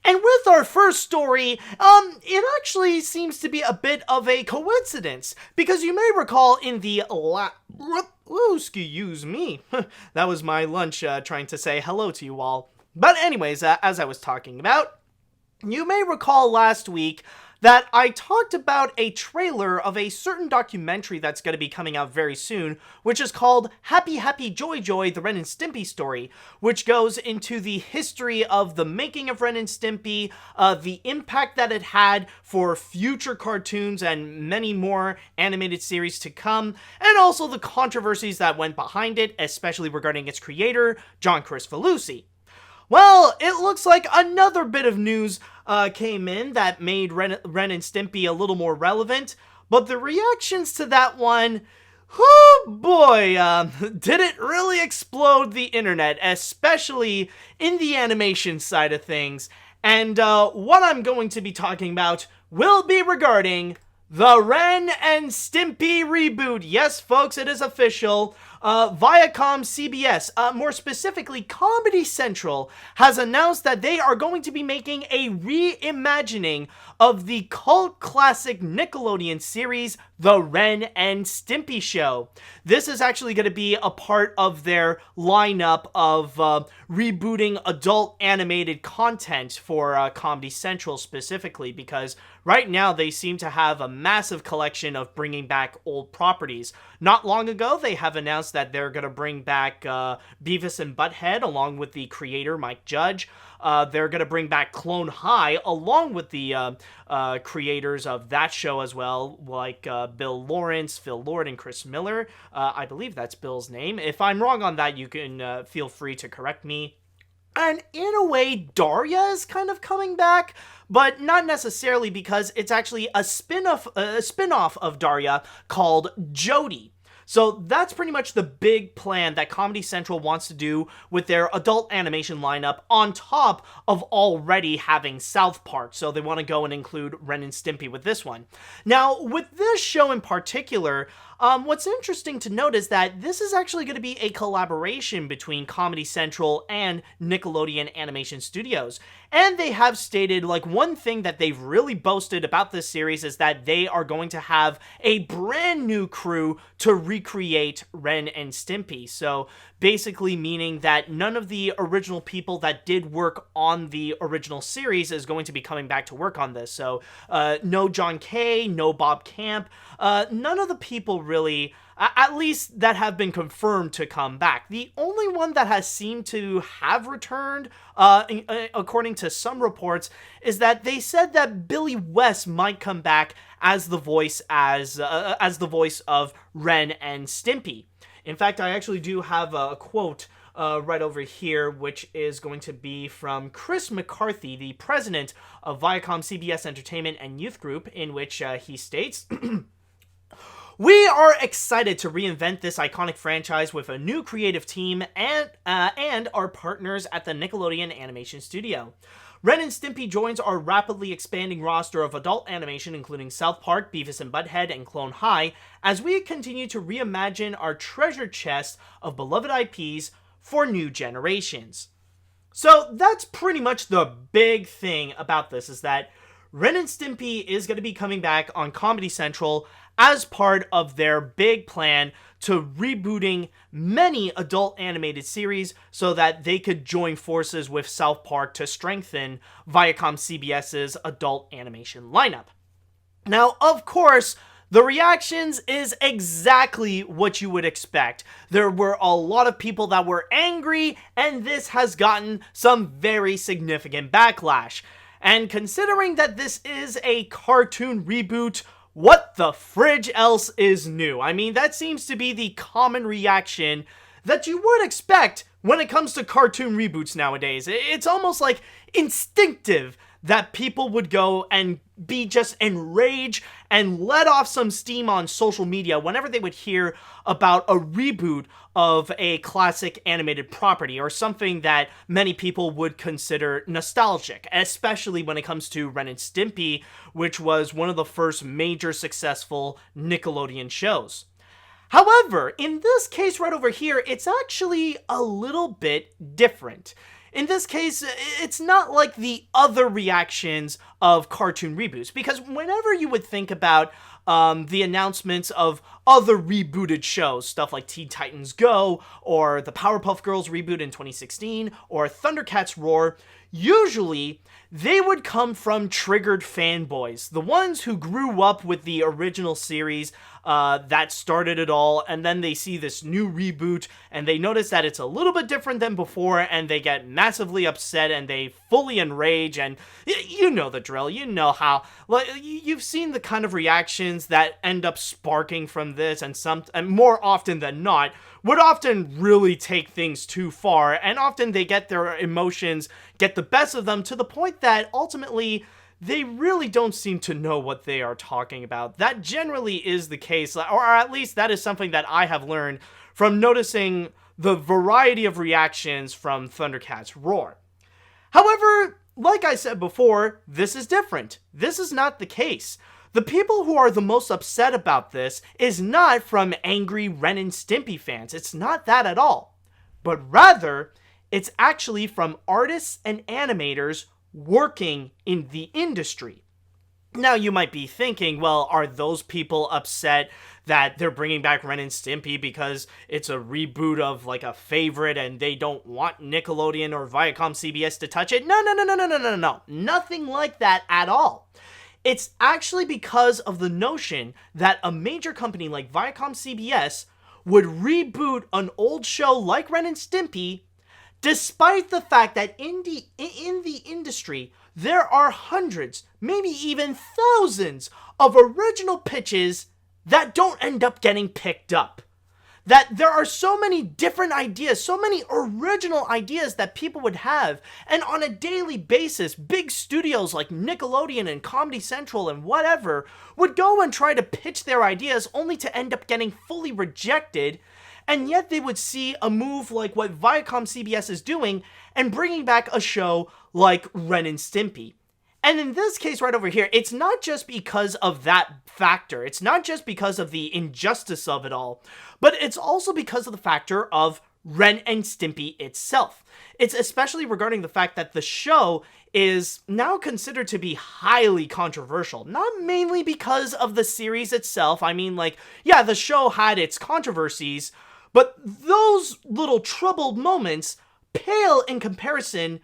And with our first story, it actually seems to be a bit of a coincidence, because you may recall in the excuse me, that was my lunch trying to say hello to you all. But anyways, as I was talking about, you may recall last week that I talked about a trailer of a certain documentary that's going to be coming out very soon, which is called Happy Happy Joy Joy, the Ren and Stimpy story, which goes into the history of the making of Ren and Stimpy, the impact that it had for future cartoons and many more animated series to come, and also the controversies that went behind it, especially regarding its creator, John Kricfalusi. Well, it looks like another bit of news came in that made Ren and Stimpy a little more relevant, but the reactions to that one, oh boy, did it really explode the internet, especially in the animation side of things. And what I'm going to be talking about will be regarding the Ren and Stimpy reboot. Yes, folks, it is official. ViacomCBS, more specifically Comedy Central, has announced that they are going to be making a reimagining of the cult classic Nickelodeon series, The Ren and Stimpy Show. This is actually going to be a part of their lineup of rebooting adult animated content for Comedy Central specifically, because right now they seem to have a massive collection of bringing back old properties. Not long ago, they have announced that they're going to bring back Beavis and Butt-Head along with the creator, Mike Judge. They're going to bring back Clone High along with the creators of that show as well, like Bill Lawrence, Phil Lord, and Chris Miller. I believe that's Bill's name. If I'm wrong on that, you can feel free to correct me. And in a way, Daria is kind of coming back, but not necessarily, because it's actually a spin-off of Daria called Jody. So that's pretty much the big plan that Comedy Central wants to do with their adult animation lineup, on top of already having South Park. So they want to go and include Ren and Stimpy with this one. Now, with this show in particular, what's interesting to note is that this is actually going to be a collaboration between Comedy Central and Nickelodeon Animation Studios. And they have stated, like, one thing that they've really boasted about this series is that they are going to have a brand new crew to recreate Ren and Stimpy. So basically meaning that none of the original people that did work on the original series is going to be coming back to work on this. So no John Kay, no Bob Camp, none of the people really, at least that have been confirmed to come back. The only one that has seemed to have returned, according to some reports, is that they said that Billy West might come back as the voice as the voice of Ren and Stimpy. In fact, I actually do have a quote right over here, which is going to be from Chris McCarthy, the president of ViacomCBS Entertainment and Youth Group, in which he states, "We are excited to reinvent this iconic franchise with a new creative team and our partners at the Nickelodeon Animation Studio. Ren and Stimpy joins our rapidly expanding roster of adult animation, including South Park, Beavis and Butt-Head, and Clone High, as we continue to reimagine our treasure chest of beloved IPs for new generations." So that's pretty much the big thing about this, is that Ren and Stimpy is going to be coming back on Comedy Central as part of their big plan to rebooting many adult animated series so that they could join forces with South Park to strengthen ViacomCBS's adult animation lineup. Now, of course, the reactions is exactly what you would expect. There were a lot of people that were angry, and this has gotten some very significant backlash. And considering that this is a cartoon reboot, what the fridge else is new? I mean, that seems to be the common reaction that you would expect when it comes to cartoon reboots nowadays. It's almost like instinctive that people would go and be just enraged and let off some steam on social media whenever they would hear about a reboot of a classic animated property, or something that many people would consider nostalgic, especially when it comes to Ren and Stimpy, which was one of the first major successful Nickelodeon shows. However, in this case right over here, it's actually a little bit different. in this case, it's not like the other reactions of cartoon reboots, because whenever you would think about the announcements of other rebooted shows, stuff like Teen Titans Go, or the Powerpuff Girls reboot in 2016, or Thundercats Roar, usually they would come from triggered fanboys, the ones who grew up with the original series that started it all, and then they see this new reboot, and they notice that it's a little bit different than before, and they get massively upset, and they fully enrage, and you know the drill, you know how, like, you've seen the kind of reactions that end up sparking from this, and more often than not, would often really take things too far, and often they get their emotions get the best of them to the point that ultimately they really don't seem to know what they are talking about. That generally is the case, or at least that is something that I have learned from noticing the variety of reactions from Thundercats Roar. However, like I said before, this is different. This is not the case. The people who are the most upset about this is not from angry Ren and Stimpy fans. It's not that at all. But rather, it's actually from artists and animators working in the industry. Now you might be thinking, well, are those people upset that they're bringing back Ren and Stimpy because it's a reboot of like a favorite and they don't want Nickelodeon or ViacomCBS to touch it? No. Nothing like that at all. It's actually because of the notion that a major company like ViacomCBS would reboot an old show like Ren and Stimpy, despite the fact that in the industry, there are hundreds, maybe even thousands of original pitches that don't end up getting picked up. That there are so many different ideas, so many original ideas that people would have, and on a daily basis, big studios like Nickelodeon and Comedy Central and whatever would go and try to pitch their ideas only to end up getting fully rejected, and yet they would see a move like what ViacomCBS is doing and bringing back a show like Ren and Stimpy. And in this case right over here, it's not just because of that factor. It's not just because of the injustice of it all, but it's also because of the factor of Ren and Stimpy itself. It's especially regarding the fact that the show is now considered to be highly controversial. Not mainly because of the series itself. I mean, like, yeah, the show had its controversies, but those little troubled moments pale in comparison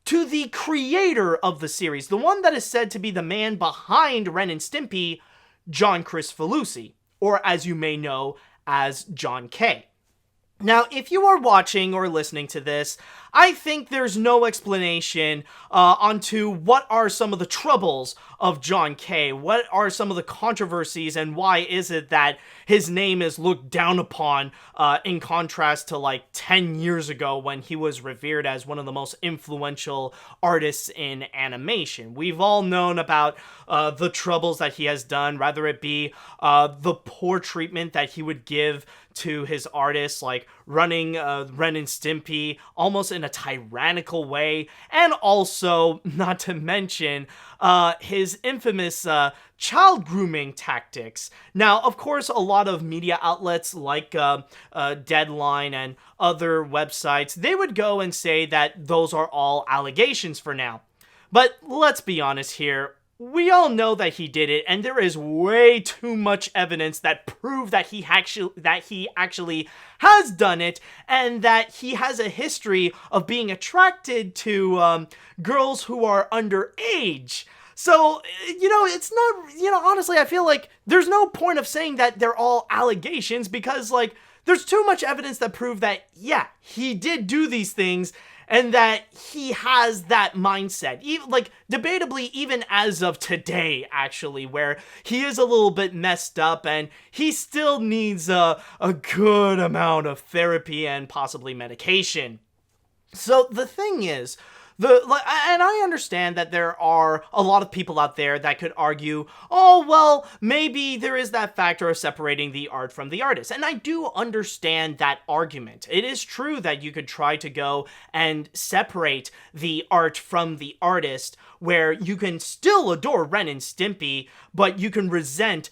to the creator of the series, the one that is said to be the man behind Ren and Stimpy, John Kricfalusi, or as you may know, as John K. Now, if you are watching or listening to this, I think there's no explanation onto what are some of the troubles of John K. What are some of the controversies, and why is it that his name is looked down upon in contrast to like 10 years ago when he was revered as one of the most influential artists in animation. We've all known about the troubles that he has done, whether it be the poor treatment that he would give to his artists, like running Ren and Stimpy almost in a tyrannical way, and also, not to mention, his infamous child grooming tactics. Now, of course, a lot of media outlets like Deadline and other websites, they would go and say that those are all allegations for now. But let's be honest here. We all know that he did it, and there is way too much evidence that prove that he actually has done it, and that he has a history of being attracted to girls who are underage. So, it's not, honestly, I feel like there's no point of saying that they're all allegations, because, like, there's too much evidence that prove that, yeah, he did do these things, and that he has that mindset, even, like, debatably even as of today, actually, where he is a little bit messed up and he still needs a good amount of therapy and possibly medication. So the thing is, and I understand that there are a lot of people out there that could argue, oh, well, maybe there is that factor of separating the art from the artist. And I do understand that argument. It is true that you could try to go and separate the art from the artist where you can still adore Ren and Stimpy, but you can resent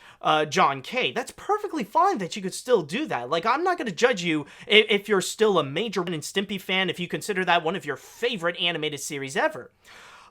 John K. That's perfectly fine that you could still do that. Like, I'm not going to judge you if you're still a major Ren and Stimpy fan, if you consider that one of your favorite animated series ever.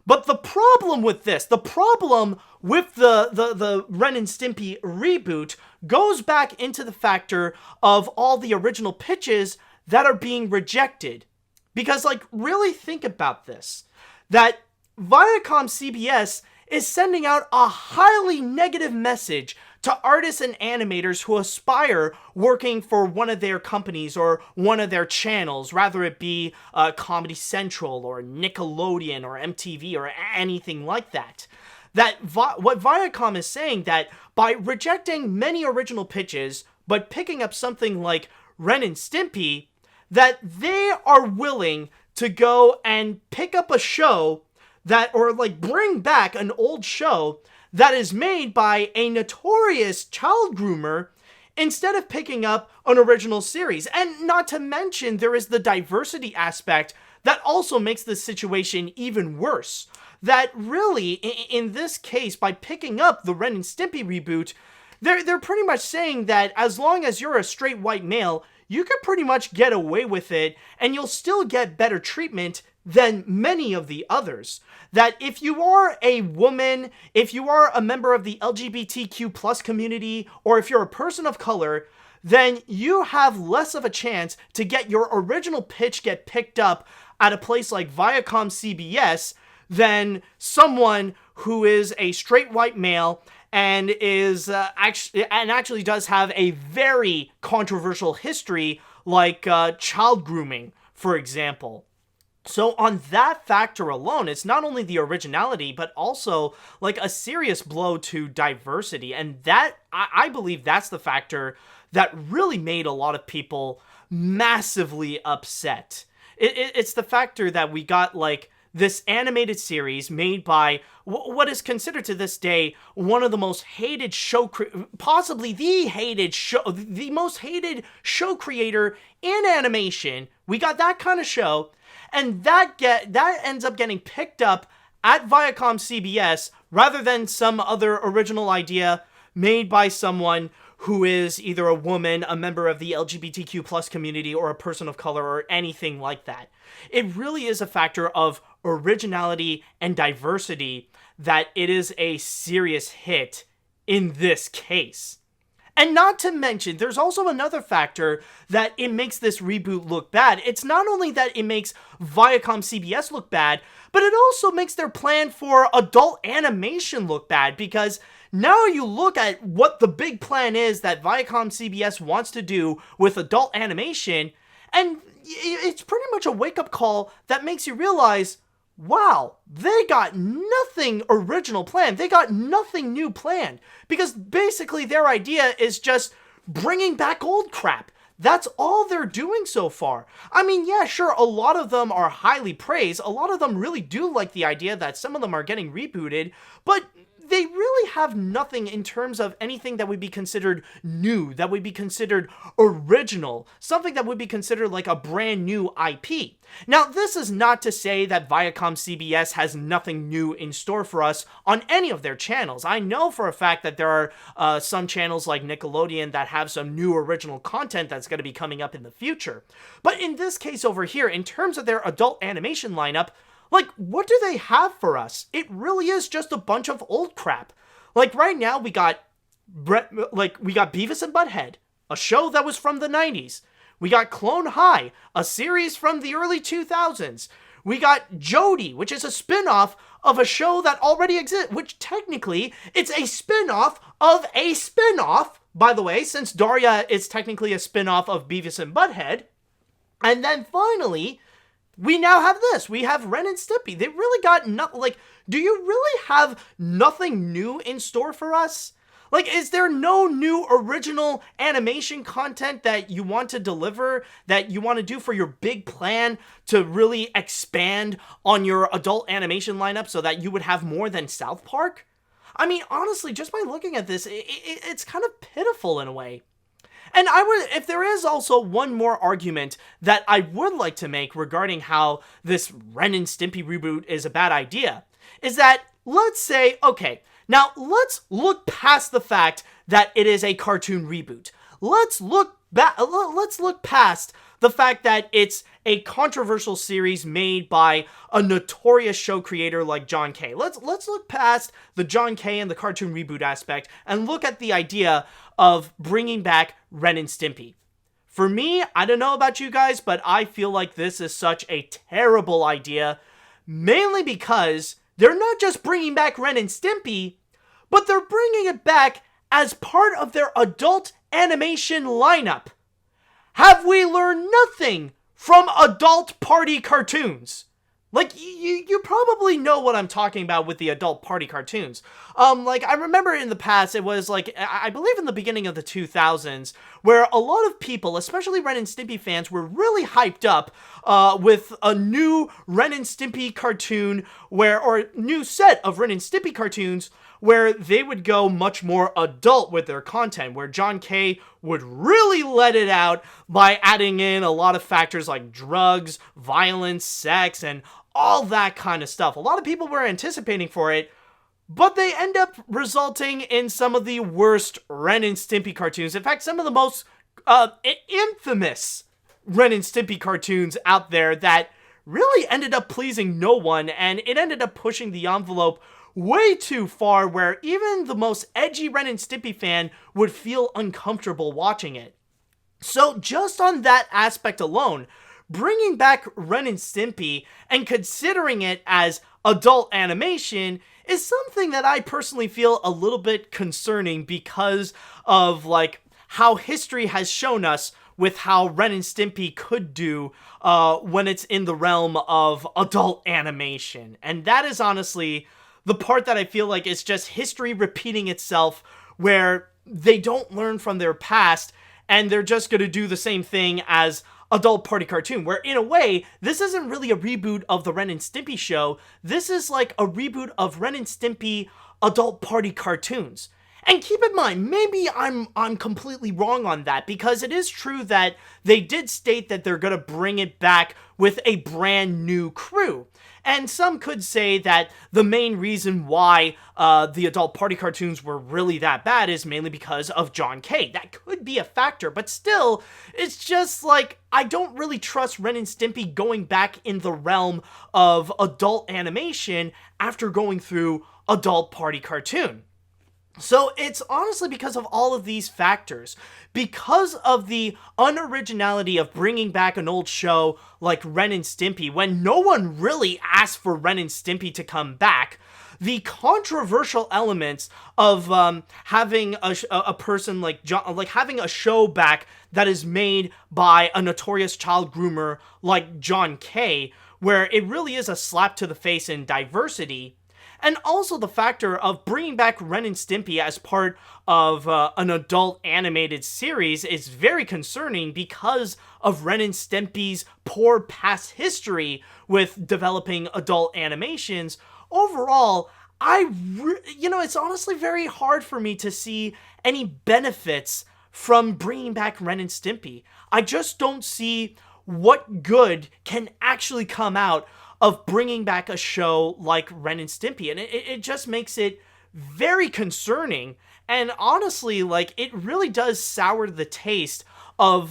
But the problem with this, the problem with the Ren and Stimpy reboot goes back into the factor of all the original pitches that are being rejected. Because, like, really think about this. That ViacomCBS is sending out a highly negative message to artists and animators who aspire working for one of their companies or one of their channels, rather it be Comedy Central or Nickelodeon or MTV or anything like that. What Viacom is saying, that by rejecting many original pitches, but picking up something like Ren and Stimpy, that they are willing to go and pick up a show that, or like bring back an old show that is made by a notorious child groomer instead of picking up an original series. And not to mention, there is the diversity aspect that also makes this situation even worse. That really, in this case, by picking up the Ren and Stimpy reboot, they're pretty much saying that as long as you're a straight white male, you can pretty much get away with it, and you'll still get better treatment than many of the others. That if you are a woman, if you are a member of the LGBTQ plus community, or if you're a person of color, then you have less of a chance to get your original pitch get picked up at a place like ViacomCBS than someone who is a straight white male and is actually does have a very controversial history, like child grooming, for example. So on that factor alone, it's not only the originality, but also like a serious blow to diversity. And that, I believe that's the factor that really made a lot of people massively upset. It's the factor that we got like this animated series made by what is considered to this day one of the most hated possibly the most hated show creator in animation. We got that kind of show, and that ends up getting picked up at ViacomCBS rather than some other original idea made by someone who is either a woman, a member of the LGBTQ plus community, or a person of color, or anything like that. It really is a factor of originality and diversity that it is a serious hit in this case. And not to mention, there's also another factor that it makes this reboot look bad. It's not only that it makes ViacomCBS look bad, but it also makes their plan for adult animation look bad, because now you look at what the big plan is that ViacomCBS wants to do with adult animation, and it's pretty much a wake-up call that makes you realize, wow, they got nothing original planned. They got nothing new planned. Because basically their idea is just bringing back old crap. That's all they're doing so far. I mean, yeah, sure, a lot of them are highly praised. A lot of them really do like the idea that some of them are getting rebooted, but they really have nothing in terms of anything that would be considered new, that would be considered original, something that would be considered like a brand new IP. Now, this is not to say that ViacomCBS has nothing new in store for us on any of their channels. I know for a fact that there are some channels like Nickelodeon that have some new original content that's going to be coming up in the future. But in this case over here, in terms of their adult animation lineup, like, what do they have for us? It really is just a bunch of old crap. Like, right now, we got Beavis and Butt-Head, a show that was from the 90s. We got Clone High, a series from the early 2000s. We got Jody, which is a spin-off of a show that already exists, which technically, it's a spin-off of a spin-off, by the way, since Daria is technically a spin-off of Beavis and Butt-Head. And then finally, we now have this. We have Ren and Stimpy. They really got do you really have nothing new in store for us? Like, is there no new original animation content that you want to deliver, that you want to do for your big plan to really expand on your adult animation lineup so that you would have more than South Park? I mean, honestly, just by looking at this, it's kind of pitiful in a way. And if there is also one more argument that I would like to make regarding how this Ren and Stimpy reboot is a bad idea, is that, let's say, okay, now let's look past the fact that it is a cartoon reboot. Let's look past the fact that it's a controversial series made by a notorious show creator like John K. Let's look past the John K and the cartoon reboot aspect and look at the idea of bringing back Ren and Stimpy. For me, I don't know about you guys, but I feel like this is such a terrible idea, mainly because they're not just bringing back Ren and Stimpy, but they're bringing it back as part of their adult animation lineup. Have we learned nothing from adult party cartoons? Like, you probably know what I'm talking about with the adult party cartoons. Like, I remember in the past, it was like, I believe in the beginning of the 2000s, where a lot of people, especially Ren and Stimpy fans, were really hyped up with a new Ren and Stimpy cartoon or new set of Ren and Stimpy cartoons where they would go much more adult with their content, where John K would really let it out by adding in a lot of factors like drugs, violence, sex, and all that kind of stuff. A lot of people were anticipating for it, but they end up resulting in some of the worst Ren and Stimpy cartoons. In fact, some of the most infamous Ren and Stimpy cartoons out there that really ended up pleasing no one, and it ended up pushing the envelope way too far where even the most edgy Ren and Stimpy fan would feel uncomfortable watching it. So just on that aspect alone, bringing back Ren and Stimpy and considering it as adult animation is something that I personally feel a little bit concerning because of like how history has shown us with how Ren and Stimpy could do when it's in the realm of adult animation. And that is honestly the part that I feel like is just history repeating itself, where they don't learn from their past and they're just going to do the same thing as adult party cartoon, where in a way, this isn't really a reboot of the Ren and Stimpy show. This is like a reboot of Ren and Stimpy adult party cartoons. And keep in mind, maybe I'm completely wrong on that, because it is true that they did state that they're going to bring it back with a brand new crew. And some could say that the main reason why the adult party cartoons were really that bad is mainly because of John K. That could be a factor, but still, it's just like, I don't really trust Ren and Stimpy going back in the realm of adult animation after going through adult party cartoon. So it's honestly because of all of these factors, because of the unoriginality of bringing back an old show like Ren and Stimpy when no one really asked for Ren and Stimpy to come back, the controversial elements of having a person like John, like having a show back that is made by a notorious child groomer like John K, where it really is a slap to the face in diversity. And also the factor of bringing back Ren and Stimpy as part of an adult animated series is very concerning because of Ren and Stimpy's poor past history with developing adult animations. Overall, it's honestly very hard for me to see any benefits from bringing back Ren and Stimpy. I just don't see what good can actually come out of bringing back a show like Ren and Stimpy. And it just makes it very concerning. And honestly, like, it really does sour the taste of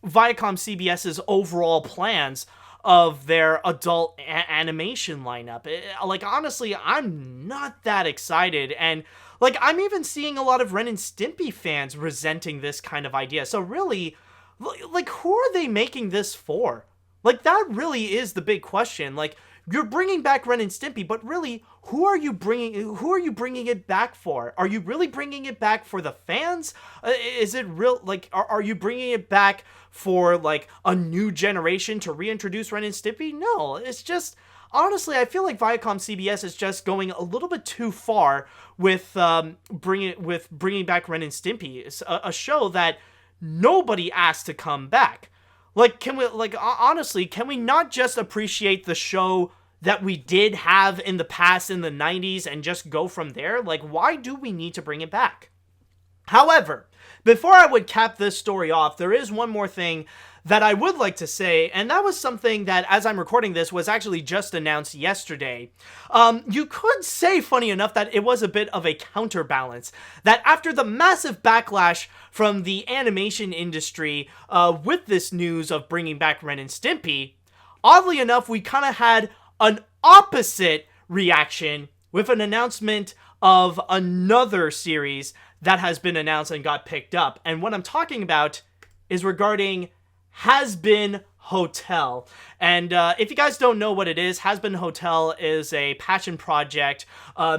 ViacomCBS's overall plans of their adult animation lineup. Like, honestly, I'm not that excited. And, like, I'm even seeing a lot of Ren and Stimpy fans resenting this kind of idea. So really, like, who are they making this for? Like, that really is the big question. Like, you're bringing back Ren and Stimpy, but really, who are you bringing it back for? Are you really bringing it back for the fans? Is it real, like, are you bringing it back for, like, a new generation to reintroduce Ren and Stimpy? No, it's just, honestly, I feel like ViacomCBS is just going a little bit too far with bringing back Ren and Stimpy. It's a show that nobody asked to come back. Like, honestly, can we not just appreciate the show that we did have in the past in the 90s and just go from there? Like, why do we need to bring it back? However, before I would cap this story off, there is one more thing that I would like to say, and that was something that, as I'm recording this, was actually just announced yesterday. You could say, funny enough, that it was a bit of a counterbalance. That after the massive backlash from the animation industry with this news of bringing back Ren and Stimpy, oddly enough, we kind of had an opposite reaction with an announcement of another series that has been announced and got picked up. And what I'm talking about is regarding Hazbin Hotel. And if you guys don't know what it is, Hazbin Hotel is a passion project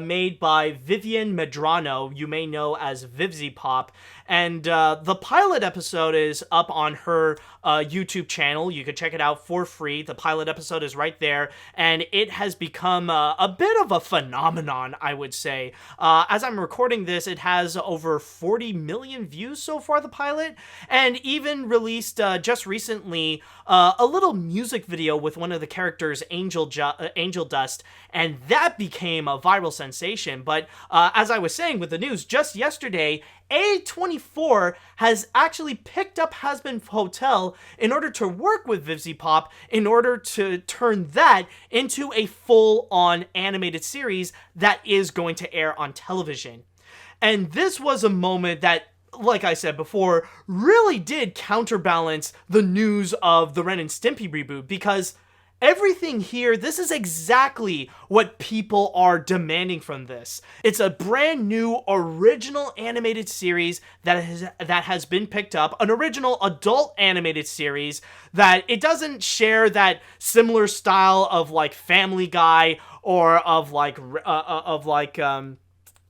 made by Vivian Medrano, you may know as VivziePop. And the pilot episode is up on her YouTube channel. You can check it out for free. The pilot episode is right there. And it has become a bit of a phenomenon, I would say. As I'm recording this, it has over 40 million views so far, the pilot. And even released just recently a little music video with one of the characters, Angel Dust. And that became a viral sensation. But as I was saying with the news, just yesterday, A24 has actually picked up Hazbin Hotel in order to work with VivziePop in order to turn that into a full-on animated series that is going to air on television. And this was a moment that, like I said before, really did counterbalance the news of the Ren and Stimpy reboot, because everything here, this is exactly what people are demanding from this. It's a brand new original animated series that has been picked up, an original adult animated series that it doesn't share that similar style of like Family Guy or of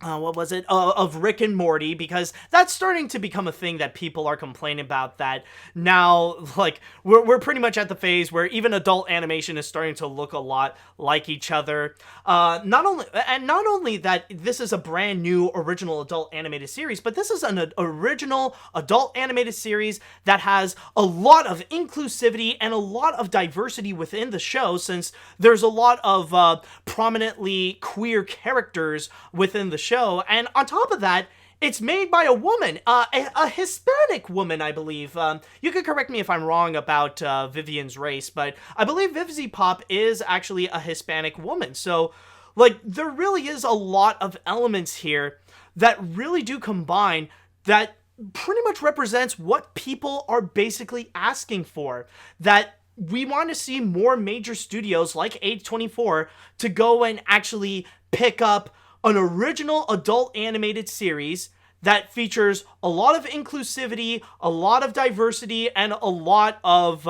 what was it? Of Rick and Morty, because that's starting to become a thing that people are complaining about, that now, like, we're pretty much at the phase where even adult animation is starting to look a lot like each other. Not only that this is a brand new original adult animated series, but this is an original adult animated series that has a lot of inclusivity and a lot of diversity within the show, since there's a lot of prominently queer characters within the show. And on top of that, it's made by a woman, a Hispanic woman, I believe. You could correct me if I'm wrong about Vivian's race, but I believe VivziePop is actually a Hispanic woman. So, like, there really is a lot of elements here that really do combine that pretty much represents what people are basically asking for. That we want to see more major studios like A24 to go and actually pick up an original adult animated series that features a lot of inclusivity, a lot of diversity, and a lot of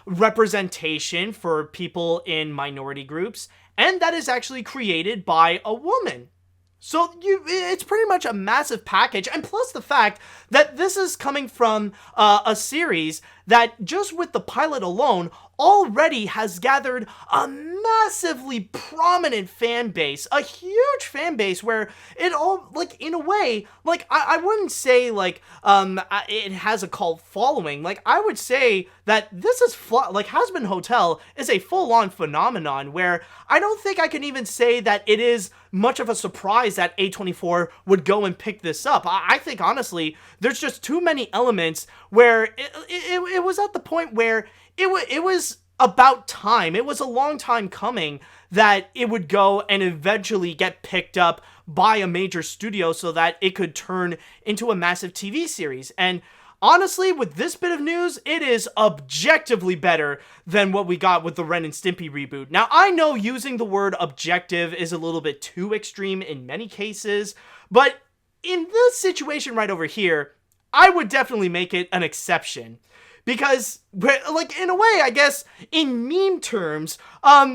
representation for people in minority groups, and that is actually created by a woman. So it's pretty much a massive package, and plus the fact that this is coming from a series that, just with the pilot alone, already has gathered a massively prominent fan base, a huge fan base where it all, like, in a way, like, I wouldn't say, like, it has a cult following. Like, I would say that this is, like, Hazbin Hotel is a full-on phenomenon where I don't think I can even say that it is much of a surprise that A24 would go and pick this up. I think, honestly, there's just too many elements where it was at the point where it was about time. It was a long time coming that it would go and eventually get picked up by a major studio so that it could turn into a massive TV series. And honestly, with this bit of news, it is objectively better than what we got with the Ren and Stimpy reboot. Now, I know using the word objective is a little bit too extreme in many cases, but in this situation right over here, I would definitely make it an exception. Because, like, in a way, I guess, in meme terms,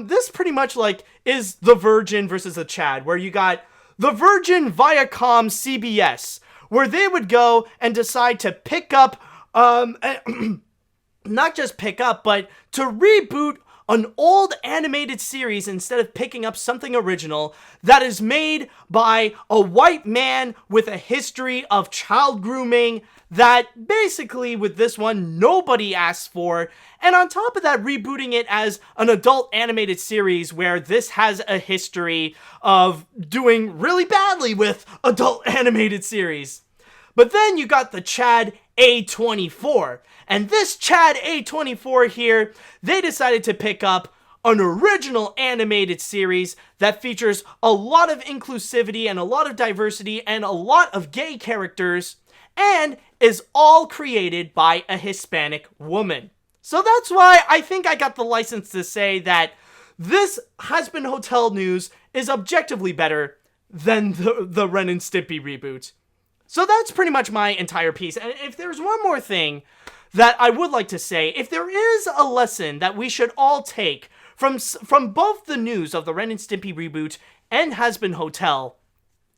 this pretty much, like, is the Virgin versus the Chad, where you got the Virgin ViacomCBS, where they would go and decide to pick up, not just pick up, but to reboot an old animated series instead of picking up something original that is made by a white man with a history of child grooming that basically with this one nobody asked for, and on top of that rebooting it as an adult animated series where this has a history of doing really badly with adult animated series. But then you got the Chad A24. And this Chad A24 here, they decided to pick up an original animated series that features a lot of inclusivity and a lot of diversity and a lot of gay characters and is all created by a Hispanic woman. So that's why I think I got the license to say that this Hazbin Hotel news is objectively better than the Ren and Stimpy reboot. So that's pretty much my entire piece. And if there's one more thing that I would like to say, if there is a lesson that we should all take from both the news of the Ren and Stimpy reboot and Hazbin Hotel,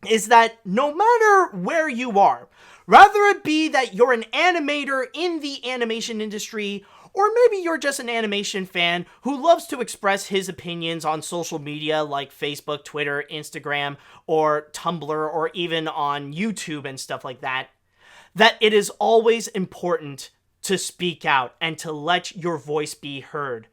is that no matter where you are, whether it be that you're an animator in the animation industry, or maybe you're just an animation fan who loves to express his opinions on social media like Facebook, Twitter, Instagram, or Tumblr, or even on YouTube and stuff like that, that it is always important to speak out and to let your voice be heard.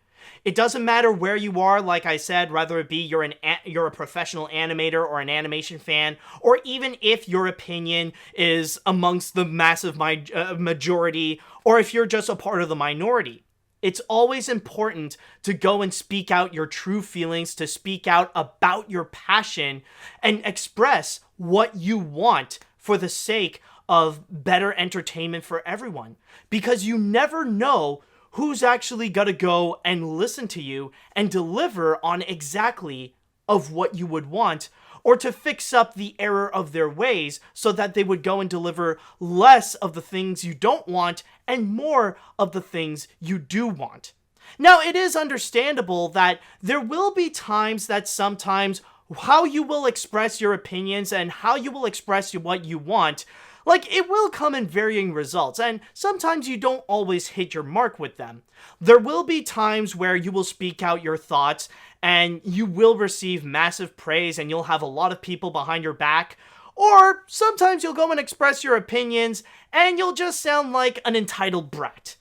It doesn't matter where you are, like I said, whether it be you're a professional animator or an animation fan, or even if your opinion is amongst the massive majority, or if you're just a part of the minority. It's always important to go and speak out your true feelings, to speak out about your passion, and express what you want for the sake of better entertainment for everyone. Because you never know who's actually gonna go and listen to you and deliver on exactly of what you would want, or to fix up the error of their ways so that they would go and deliver less of the things you don't want and more of the things you do want. Now, it is understandable that there will be times that sometimes how you will express your opinions and how you will express what you want, like, it will come in varying results, and sometimes you don't always hit your mark with them. There will be times where you will speak out your thoughts, and you will receive massive praise, and you'll have a lot of people behind your back, or sometimes you'll go and express your opinions, and you'll just sound like an entitled brat.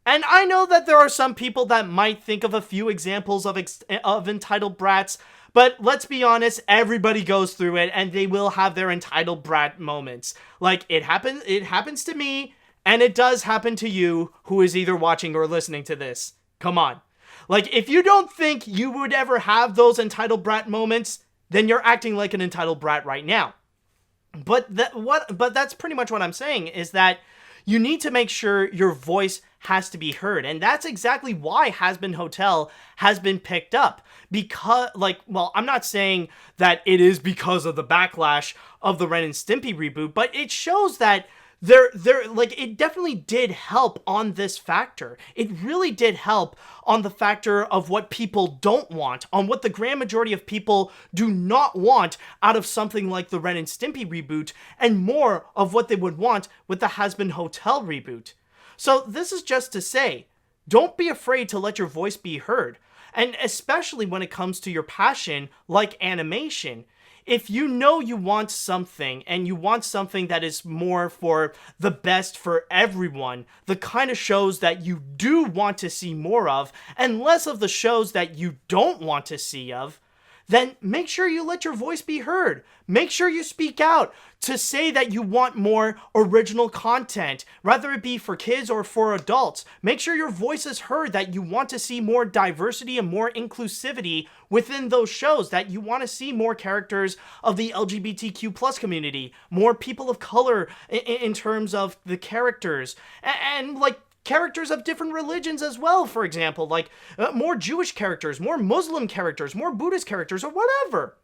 And I know that there are some people that might think of a few examples of entitled brats, but let's be honest, everybody goes through it, and they will have their entitled brat moments. Like, it happens to me, and it does happen to you, who is either watching or listening to this. Come on. Like, if you don't think you would ever have those entitled brat moments, then you're acting like an entitled brat right now. But that's pretty much what I'm saying, is that you need to make sure your voice has to be heard. And that's exactly why Hazbin Hotel has been picked up. Because, I'm not saying that it is because of the backlash of the Ren and Stimpy reboot, but it shows that it definitely did help on this factor. It really did help on the factor of what people don't want, on what the grand majority of people do not want out of something like the Ren and Stimpy reboot, and more of what they would want with the Hazbin Hotel reboot. So this is just to say, don't be afraid to let your voice be heard. And especially when it comes to your passion, like animation. If you know you want something, and you want something that is more for the best for everyone, the kind of shows that you do want to see more of, and less of the shows that you don't want to see of, then make sure you let your voice be heard. Make sure you speak out to say that you want more original content, whether it be for kids or for adults. Make sure your voice is heard, that you want to see more diversity and more inclusivity within those shows, that you want to see more characters of the LGBTQ plus community, more people of color in terms of the characters, and characters of different religions as well, for example, more Jewish characters, more Muslim characters, more Buddhist characters, or whatever.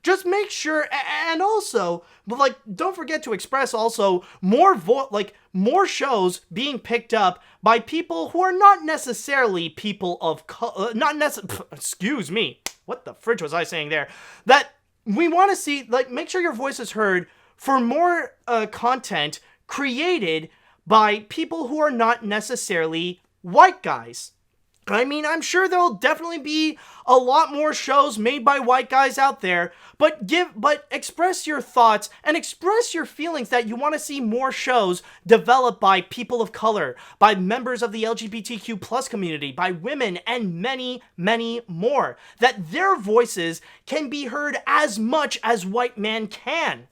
Just make sure, and also, don't forget to express also more shows being picked up by people who are not necessarily people of color, excuse me, what the fridge was I saying there? That we want to see, make sure your voice is heard for more content created by people who are not necessarily white guys. I mean, I'm sure there'll definitely be a lot more shows made by white guys out there, but express your thoughts and express your feelings that you want to see more shows developed by people of color, by members of the LGBTQ plus community, by women, and many, many more. That their voices can be heard as much as white man can.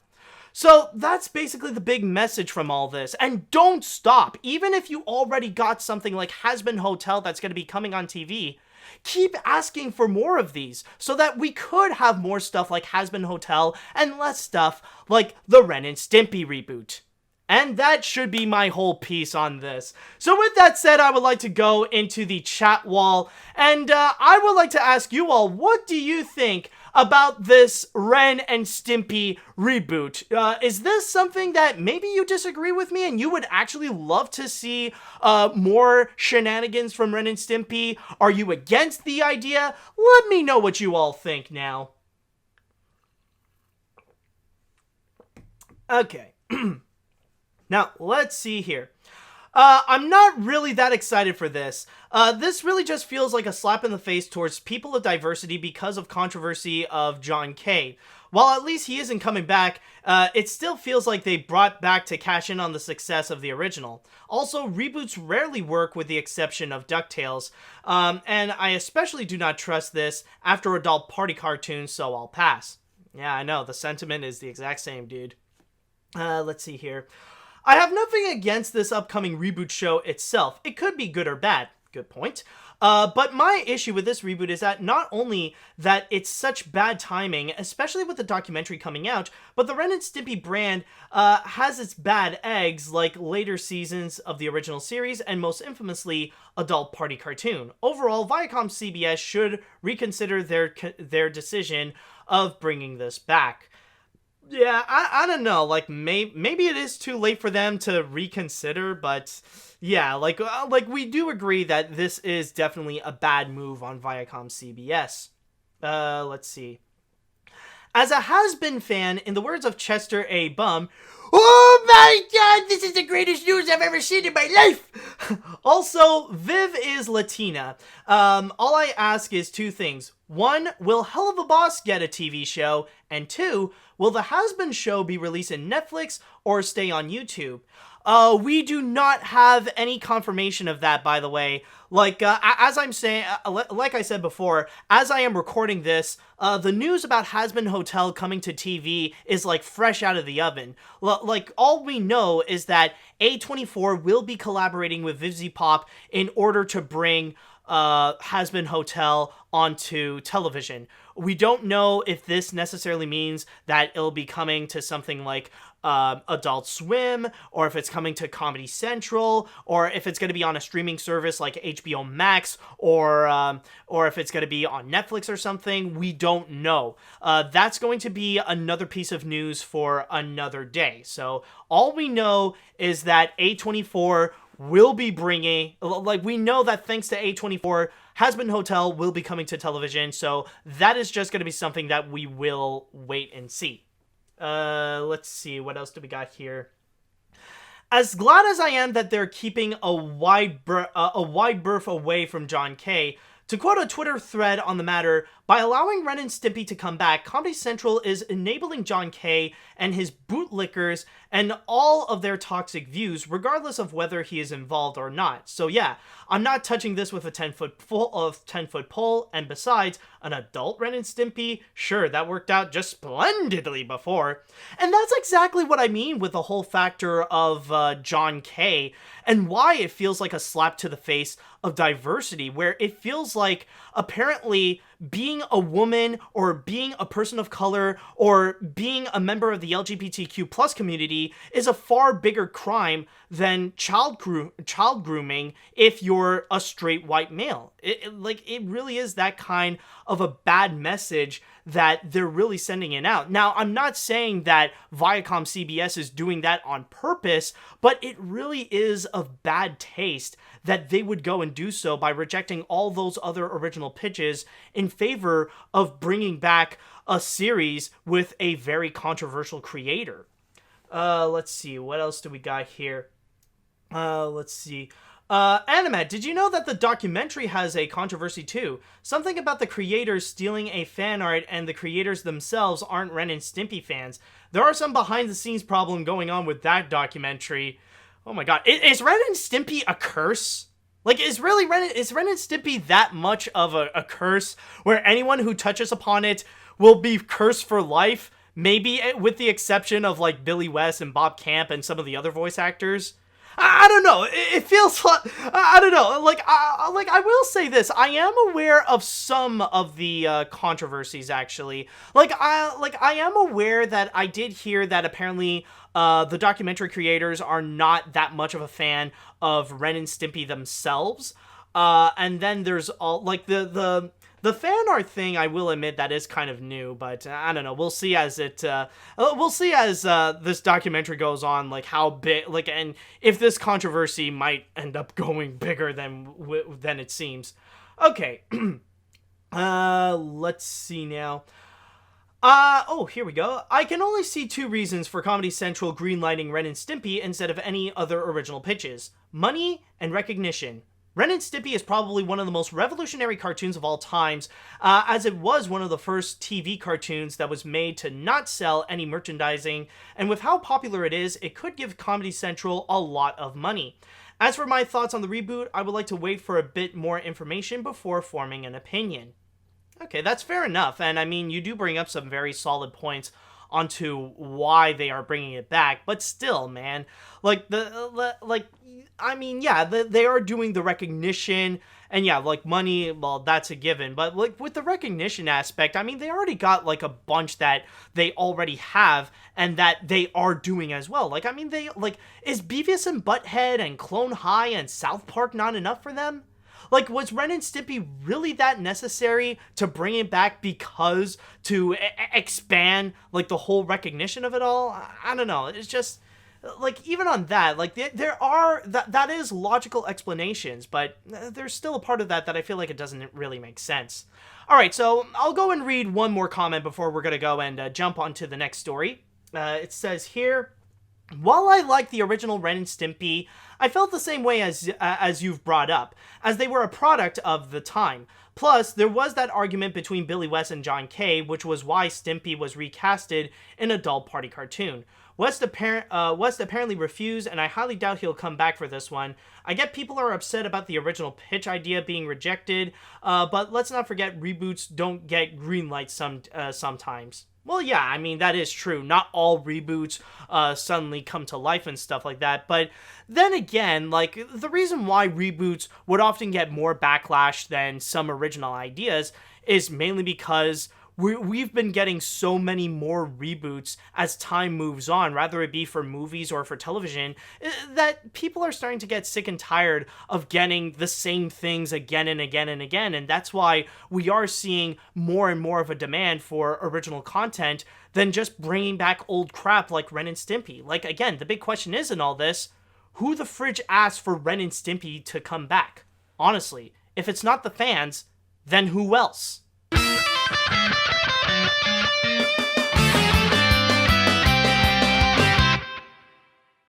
So that's basically the big message from all this. And don't stop. Even if you already got something like Hazbin Hotel that's going to be coming on TV, keep asking for more of these so that we could have more stuff like Hazbin Hotel and less stuff like the Ren and Stimpy reboot. And that should be my whole piece on this. So with that said, I would like to go into the chat wall, and I would like to ask you all, what do you think about this Ren and Stimpy reboot? Is this something that maybe you disagree with me and you would actually love to see more shenanigans from Ren and Stimpy? Are you against the idea? Let me know what you all think now. Okay. Now, let's see here. I'm not really that excited for this. This really just feels like a slap in the face towards people of diversity because of controversy of John K. While at least he isn't coming back, it still feels like they brought back to cash in on the success of the original. Also, reboots rarely work with the exception of DuckTales, and I especially do not trust this after adult party cartoons, so I'll pass. Yeah, I know, the sentiment is the exact same, dude. Let's see here. I have nothing against this upcoming reboot show itself. It could be good or bad. Good point. But my issue with this reboot is that not only that it's such bad timing, especially with the documentary coming out, but the Ren and Stimpy brand has its bad eggs like later seasons of the original series and most infamously adult party cartoon. Overall, ViacomCBS should reconsider their decision of bringing this back. Yeah, I don't know, like, maybe it is too late for them to reconsider, but yeah, like we do agree that this is definitely a bad move on ViacomCBS. Let's see. As a Hazbin fan, in the words of Chester A. Bum, oh my god, this is the greatest news I've ever seen in my life! Also, Viv is Latina. All I ask is two things. One, will Hell of a Boss get a TV show? And two, will the Hazbin show be released in Netflix or stay on YouTube? We do not have any confirmation of that, by the way. Like, as I'm saying, like I said before, as I am recording this, the news about Hazbin Hotel coming to TV is, like, fresh out of the oven. Like, all we know is that A24 will be collaborating with Vivzy Pop in order to bring Hazbin Hotel onto television. We don't know if this necessarily means that it'll be coming to something like Adult Swim, or if it's coming to Comedy Central, or if it's going to be on a streaming service like HBO Max, or if it's going to be on Netflix or something. We don't know. That's going to be another piece of news for another day. So all we know is that A24 will be bringing, like, we know that thanks to A24, Hazbin Hotel will be coming to television, so that is just going to be something that we will wait and see. Let's see, what else do we got here? As glad as I am that they're keeping a wide berth away from John K., to quote a Twitter thread on the matter, by allowing Ren and Stimpy to come back, Comedy Central is enabling John K. and his bootlickers and all of their toxic views, regardless of whether he is involved or not. So yeah, I'm not touching this with a 10-foot pole, and besides, an adult Ren and Stimpy, sure, that worked out just splendidly before. And that's exactly what I mean with the whole factor of John K. and why it feels like a slap to the face of diversity, where it feels like apparently being a woman or being a person of color or being a member of the LGBTQ plus community is a far bigger crime than child grooming if you're a straight white male. It really is that kind of a bad message that they're really sending it out. Now, I'm not saying that ViacomCBS is doing that on purpose, but it really is of bad taste that they would go and do so by rejecting all those other original pitches in favor of bringing back a series with a very controversial creator. Let's see, what else do we got here? Let's see. AniMat's, did you know that the documentary has a controversy too? Something about the creators stealing a fan art and the creators themselves aren't Ren and Stimpy fans. There are some behind the scenes problem going on with that documentary. Oh my god, is Ren and Stimpy a curse? Like, is Ren and Stimpy that much of a curse where anyone who touches upon it will be cursed for life? Maybe with the exception of like Billy West and Bob Camp and some of the other voice actors. I don't know. It feels like I don't know. Like I will say this. I am aware of some of the controversies actually. I am aware that I did hear that apparently the documentary creators are not that much of a fan of Ren and Stimpy themselves. And then there's all like the fan art thing. I will admit that is kind of new, but I don't know. We'll see as this documentary goes on, like how big, like, and if this controversy might end up going bigger than it seems. Okay, let's see now. Oh, here we go. I can only see two reasons for Comedy Central greenlighting Ren and Stimpy instead of any other original pitches: money and recognition. Ren and Stimpy is probably one of the most revolutionary cartoons of all times, as it was one of the first TV cartoons that was made to not sell any merchandising, and with how popular it is, it could give Comedy Central a lot of money. As for my thoughts on the reboot, I would like to wait for a bit more information before forming an opinion. Okay, that's fair enough, and I mean, you do bring up some very solid points onto why they are bringing it back, but still, man, like I mean, yeah, they are doing the recognition, and yeah, like money, well, that's a given, but like with the recognition aspect, I mean, they already got like a bunch that they already have and that they are doing as well. Like, I mean, is Beavis and Butt-Head and Clone High and South Park not enough for them? Like, was Ren and Stimpy really that necessary to bring it back because to expand, like, the whole recognition of it all? I don't know. It's just, like, even on that, like, there are, that is logical explanations, but there's still a part of that I feel like it doesn't really make sense. All right, so I'll go and read one more comment before we're going to go and jump onto the next story. It says here, while I like the original Ren and Stimpy, I felt the same way as you've brought up, as they were a product of the time. Plus, there was that argument between Billy West and John Kay, which was why Stimpy was recasted in a adult party cartoon. West apparently refused, and I highly doubt he'll come back for this one. I get people are upset about the original pitch idea being rejected, but let's not forget reboots don't get green lights sometimes. Well, yeah, I mean, that is true. Not all reboots suddenly come to life and stuff like that. But then again, like, the reason why reboots would often get more backlash than some original ideas is mainly because we've been getting so many more reboots as time moves on, rather it be for movies or for television, that people are starting to get sick and tired of getting the same things again and again and again. And that's why we are seeing more and more of a demand for original content than just bringing back old crap like Ren and Stimpy. Like, again, the big question is in all this, who the fridge asked for Ren and Stimpy to come back? Honestly, if it's not the fans, then who else?